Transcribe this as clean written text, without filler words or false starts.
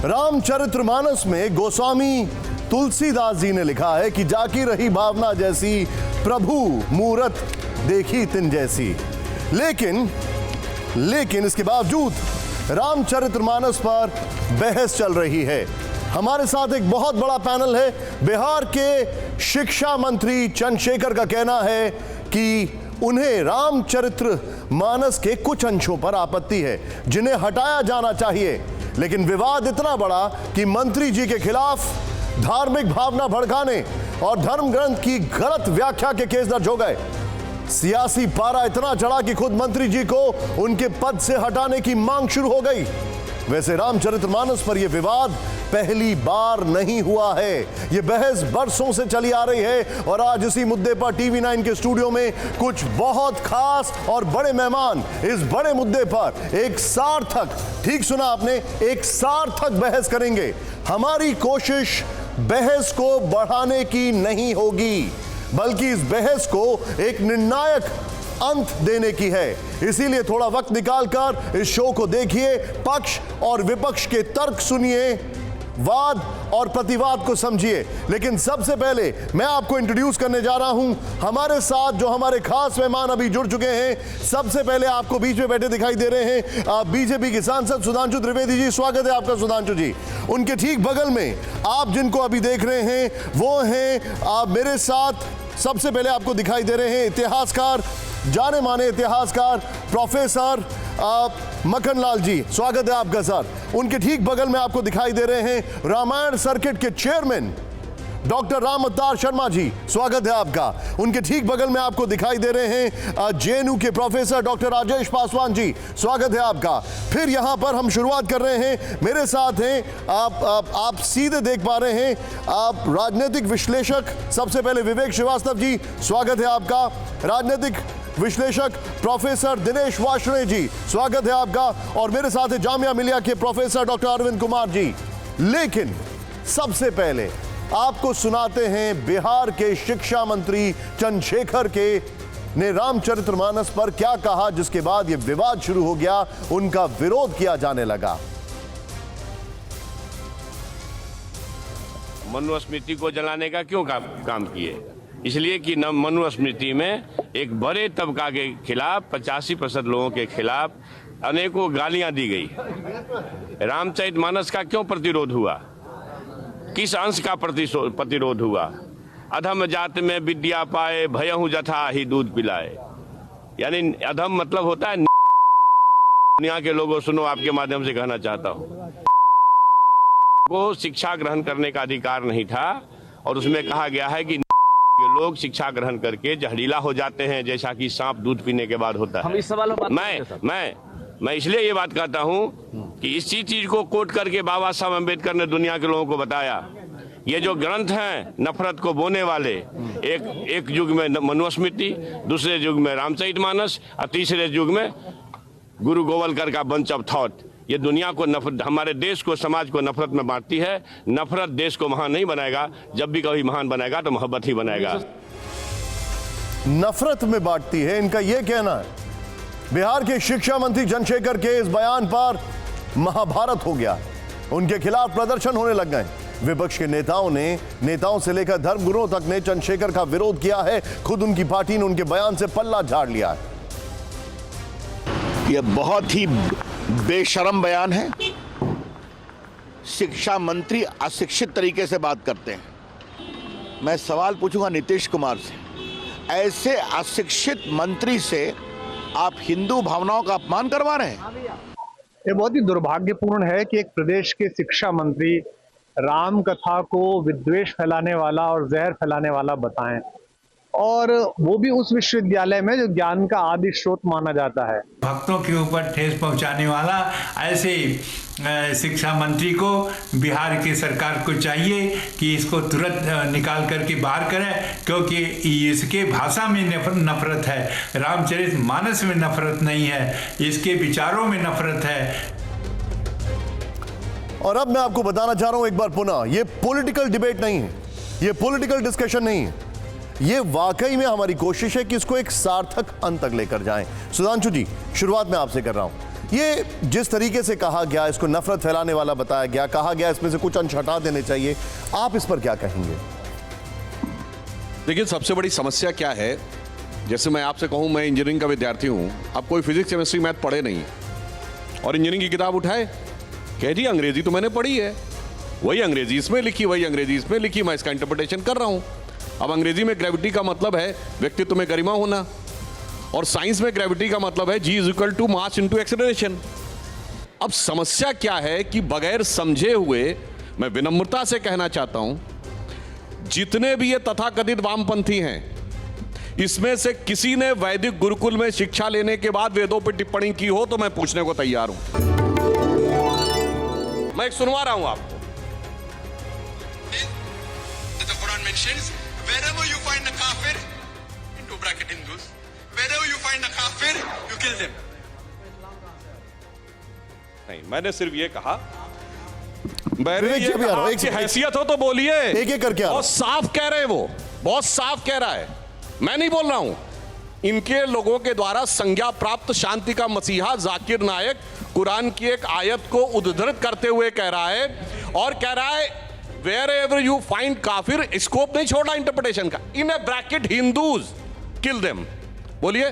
रामचरितमानस में गोस्वामी तुलसीदास जी ने लिखा है कि जाकी रही भावना जैसी, प्रभु मूरत देखी तिन जैसी। लेकिन इसके बावजूद रामचरितमानस पर बहस चल रही है। हमारे साथ एक बहुत बड़ा पैनल है। बिहार के शिक्षा मंत्री चंद्रशेखर का कहना है कि उन्हें रामचरितमानस के कुछ अंशों पर आपत्ति है जिन्हें हटाया जाना चाहिए, लेकिन विवाद इतना बड़ा कि मंत्री जी के खिलाफ धार्मिक भावना भड़काने और धर्म ग्रंथ की गलत व्याख्या के केस दर्ज हो गए। सियासी पारा इतना चढ़ा कि खुद मंत्री जी को उनके पद से हटाने की मांग शुरू हो गई। वैसे रामचरितमानस पर यह विवाद पहली बार नहीं हुआ है, यह बहस बरसों से चली आ रही है और आज इसी मुद्दे पर TV9 के स्टूडियो में कुछ बहुत खास और बड़े मेहमान इस बड़े मुद्दे पर एक सार्थक, ठीक सुना आपने, एक सार्थक बहस करेंगे। हमारी कोशिश बहस को बढ़ाने की नहीं होगी, बल्कि इस बहस को एक निर्णायक अंत देने की है। इसीलिए थोड़ा वक्त निकालकर इस शो को देखिए, पक्ष और विपक्ष के तर्क सुनिए, वाद और प्रतिवाद को समझिए। लेकिन सबसे पहले मैं आपको इंट्रोड्यूस करने जा रहा हूं हमारे साथ जो हमारे खास मेहमान अभी जुड़ चुके हैं। सबसे पहले आपको बीच में बैठे दिखाई दे रहे हैं बीजेपी के सांसद सुधांशु त्रिवेदी जी। स्वागत है आपका सुधांशु जी। उनके ठीक बगल में आप जिनको अभी देख रहे हैं वो हैं मेरे साथ सबसे पहले आपको दिखाई दे रहे हैं इतिहासकार, जाने माने इतिहासकार प्रोफेसर मखनलाल जी। स्वागत है आपका सर। उनके ठीक बगल में आपको दिखाई दे रहे हैं रामायण सर्किट के चेयरमैन डॉक्टर राम अवतार शर्मा जी। स्वागत है आपका। उनके ठीक बगल में आपको दिखाई दे रहे हैं JNU के प्रोफेसर डॉक्टर राजेश पासवान जी। स्वागत है आपका। फिर यहां पर हम शुरुआत कर रहे हैं, मेरे साथ हैं आप सीधे देख पा रहे हैं आप राजनीतिक विश्लेषक सबसे पहले विवेक श्रीवास्तव जी। स्वागत है आपका। राजनीतिक विश्लेषक प्रोफेसर दिनेश वार्ष्णेय जी। स्वागत है आपका। और मेरे साथ है जामिया मिलिया के प्रोफेसर डॉक्टर अरविंद कुमार जी। लेकिन सबसे पहले आपको सुनाते हैं बिहार के शिक्षा मंत्री चंद्रशेखर के ने रामचरितमानस पर क्या कहा, जिसके बाद यह विवाद शुरू हो गया, उनका विरोध किया जाने लगा। मनुस्मृति को जलाने का क्यों काम किए? इसलिए कि मनुस्मृति में एक बड़े तबका के खिलाफ 85% लोगों के खिलाफ अनेकों गालियां दी गई। रामचरितमानस का क्यों प्रतिरोध हुआ? किस अंश का प्रतिरोध हुआ? अधम जात में विद्या पाए, भयहु जथा ही दूध पिलाए। यानी अधम मतलब होता है, दुनिया के लोगों सुनो, आपके माध्यम से कहना चाहता हूं, को शिक्षा ग्रहण करने का अधिकार नहीं था। और उसमें कहा गया है कि लोग शिक्षा ग्रहण करके जहरीला हो जाते हैं, जैसा कि सांप दूध पीने के बाद होता है। हम इस सवाल मैं इसलिए ये बात कहता हूं कि इसी चीज को कोट करके बाबा साहब अम्बेडकर ने दुनिया के लोगों को बताया। ये जो ग्रंथ हैं नफरत को बोने वाले, एक युग में मनुस्मृति, दूसरे युग में रामचरितमानस और तीसरे युग में गुरु गोवलकर का बंच ऑफ थॉट, ये दुनिया को नफरत, हमारे देश को, समाज को नफरत में बांटती है। नफरत देश को महान नहीं बनाएगा। जब भी कभी महान बनाएगा तो मोहब्बत ही बनाएगा। नफरत में बांटती है, इनका यह कहना है। बिहार के शिक्षा मंत्री चंद्रशेखर के इस बयान पर महाभारत हो गया, उनके खिलाफ प्रदर्शन होने लग गए। विपक्ष के नेताओं से लेकर धर्मगुरुओं तक ने चंद्रशेखर का विरोध किया है। खुद उनकी पार्टी ने उनके बयान से पल्ला झाड़ लिया है। यह बहुत ही बेशरम बयान है। शिक्षा मंत्री अशिक्षित तरीके से बात करते हैं। मैं सवाल पूछूंगा नीतीश कुमार से, ऐसे अशिक्षित मंत्री से आप हिंदू भावनाओं का अपमान करवा रहे हैं। ये बहुत ही दुर्भाग्यपूर्ण है कि एक प्रदेश के शिक्षा मंत्री राम कथा को विद्वेष फैलाने वाला और जहर फैलाने वाला बताएं, और वो भी उस विश्वविद्यालय में जो ज्ञान का आदि स्रोत माना जाता है। भक्तों के ऊपर ठेस पहुंचाने वाला ऐसे शिक्षा मंत्री को बिहार की सरकार को चाहिए कि इसको तुरंत निकाल करके बाहर करे, क्योंकि इसके भाषा में नफरत है, रामचरितमानस में नफरत नहीं है, इसके विचारों में नफरत है। और अब मैं आपको बताना चाह रहा हूं एक बार पुनः, ये पॉलिटिकल डिबेट नहीं है, ये पॉलिटिकल डिस्कशन नहीं है, ये वाकई में हमारी कोशिश है कि इसको एक सार्थक अंत तक लेकर जाएं। सुधांशु जी, शुरुआत में आपसे कर रहा हूं। ये जिस तरीके से कहा गया, इसको नफरत फैलाने वाला बताया गया, कहा गया इसमें से कुछ अंश हटा देने चाहिए, आप इस पर क्या कहेंगे? देखिए, सबसे बड़ी समस्या क्या है, जैसे मैं आपसे कहूं मैं इंजीनियरिंग का विद्यार्थी हूं, अब कोई फिजिक्स केमिस्ट्री मैथ पढ़े नहीं और इंजीनियरिंग की किताब उठाए, कह जी अंग्रेजी तो मैंने पढ़ी है, वही अंग्रेजी इसमें लिखी, वही अंग्रेजी इसमें लिखी, मैं इसका इंटरप्रिटेशन कर रहा हूं। अब अंग्रेजी में ग्रेविटी का मतलब है व्यक्तित्व में गरिमा होना, और साइंस में ग्रेविटी का मतलब है G = मास × एक्सेलरेशन। अब समस्या क्या है कि बगैर समझे हुए, मैं विनम्रता से कहना चाहता हूं, जितने भी ये तथाकथित वामपंथी हैं, इसमें से किसी ने वैदिक गुरुकुल में शिक्षा लेने के बाद वेदों पर टिप्पणी की हो तो मैं पूछने को तैयार हूं। मैं एक सुनवा रहा हूं आपको। The Quran mentions, wherever you find a kafir, into bracket Hindus, wherever you find a kafir, you kill them. नहीं, मैंने सिर्फ ये कहा, विवेक जी, अभी आ रहा हूं, आपकी हैसियत हो तो बोलिए। एक एक करके आ रहा हूं। बहुत साफ कह रहे हैं, वो बहुत साफ कह रहा है, मैं नहीं बोल रहा हूं। इनके लोगों के द्वारा संज्ञा प्राप्त शांति का मसीहा जाकिर नायक कुरान की एक आयत को उद्धृत करते हुए कह रहा है, और कह रहा है wherever you find काफिर, स्कोप नहीं छोड़ा इंटरप्रिटेशन का, इन A bracket Hindus kill them. बोलिए।